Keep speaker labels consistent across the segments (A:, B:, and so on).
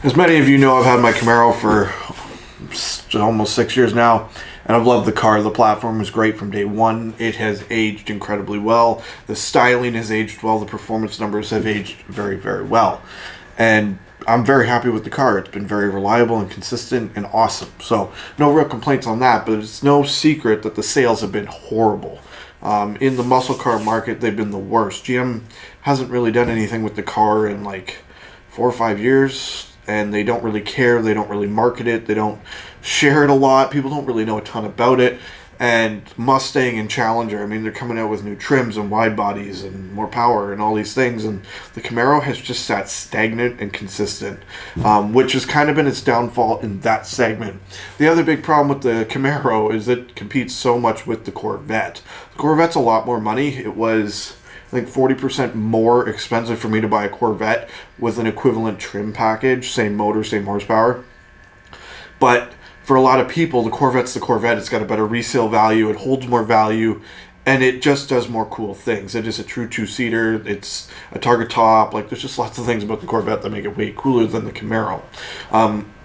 A: As many of you know, I've had my Camaro for almost 6 years now, and I've loved the car. The platform was great from day one. It has aged incredibly well. The styling has aged well. The performance numbers have aged very, very well. And I'm very happy with the car. It's been very reliable and consistent and awesome. So no real complaints on that, but it's no secret that the sales have been horrible. In the muscle car market, they've been the worst. GM hasn't really done anything with the car in like 4 or 5 years. And they don't really care. They don't really market it. They don't share it a lot. People don't really know a ton about it. And Mustang and Challenger, I mean, they're coming out with new trims and wide bodies and more power and all these things. And the Camaro has just sat stagnant and consistent, which has kind of been its downfall in that segment. The other big problem with the Camaro is it competes so much with the Corvette. The Corvette's a lot more money. It was, I think, 40% more expensive for me to buy a Corvette with an equivalent trim package, same motor, same horsepower. But for a lot of people, the Corvette's the Corvette. It's got a better resale value, it holds more value, and it just does more cool things. It is a true two-seater, it's a target top, like there's just lots of things about the Corvette that make it way cooler than the Camaro.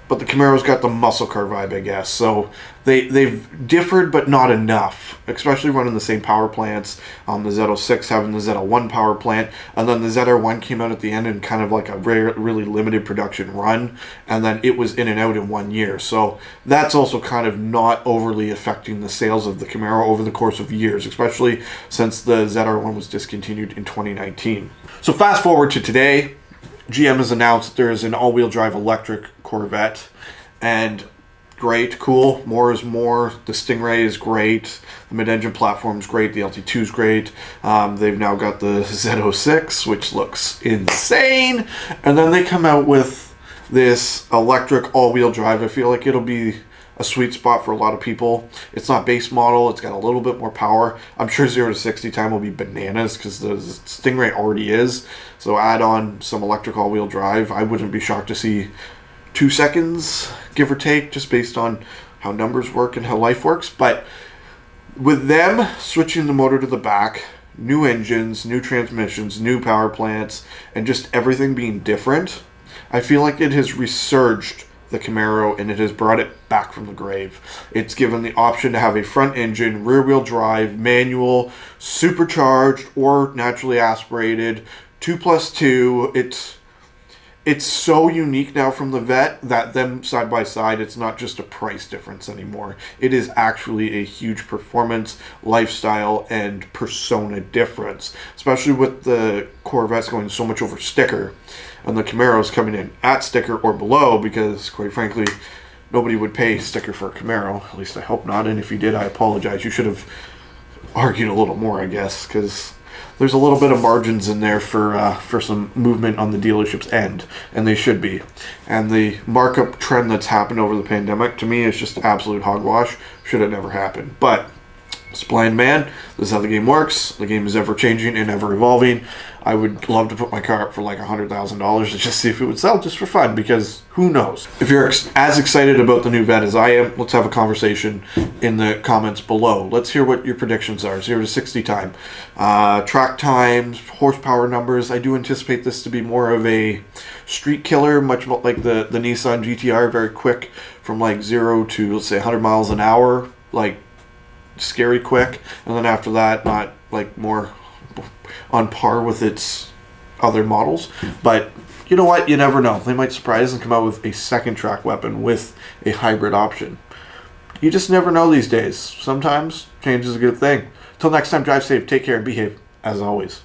A: But the Camaro's got the muscle car vibe, I guess. So they've differed, but not enough, especially running the same power plants. The Z06 having the Z01 power plant, and then the ZR1 came out at the end in kind of like a really limited production run, and then it was in and out in 1 year. So that's also kind of not overly affecting the sales of the Camaro over the course of years, especially since the ZR1 was discontinued in 2019. So fast forward to today. GM has announced that there is an all-wheel drive electric Corvette, and great, cool, more is more. The Stingray is great, the mid-engine platform is great, the LT2 is great. They've now got the Z06, which looks insane, and then they come out with this electric all-wheel drive. I feel like it'll be a sweet spot for a lot of people. It's not base model. It's got a little bit more power. I'm sure 0 to 60 time will be bananas because the Stingray already is. So add on some electric all-wheel drive. I wouldn't be shocked to see 2 seconds, give or take, just based on how numbers work and how life works. But with them switching the motor to the back, new engines, new transmissions, new power plants, and just everything being different, I feel like it has resurged the Camaro, and it has brought it back from the grave. It's given the option to have a front engine, rear wheel drive, manual, supercharged, or naturally aspirated, 2+2. It's so unique now from the Vette that them side by side, it's not just a price difference anymore. It is actually a huge performance, lifestyle, and persona difference, especially with the Corvettes going so much over sticker and the Camaro's coming in at sticker or below, because quite frankly, nobody would pay sticker for a Camaro. At least I hope not, and if you did, I apologize. You should have argued a little more, I guess, because there's a little bit of margins in there for some movement on the dealership's end, and they should be. And the markup trend that's happened over the pandemic, to me, is just absolute hogwash. Should have never happened. But as a blind man, this is how the game works. The game is ever changing and ever evolving. I would love to put my car up for like $100,000 to just see if it would sell just for fun, because who knows? If you're as excited about the new Vette as I am, let's have a conversation in the comments below. Let's hear what your predictions are. 0 to 60 time, track times, horsepower numbers. I do anticipate this to be more of a street killer, much like the Nissan GTR, very quick from like 0 to, let's say, 100 miles an hour, like scary quick, and then after that, not like more on par with its other models. But you know what? You never know. They might surprise and come out with a second track weapon with a hybrid option. You just never know these days. Sometimes change is a good thing. Till next time, drive safe, take care, and behave as always.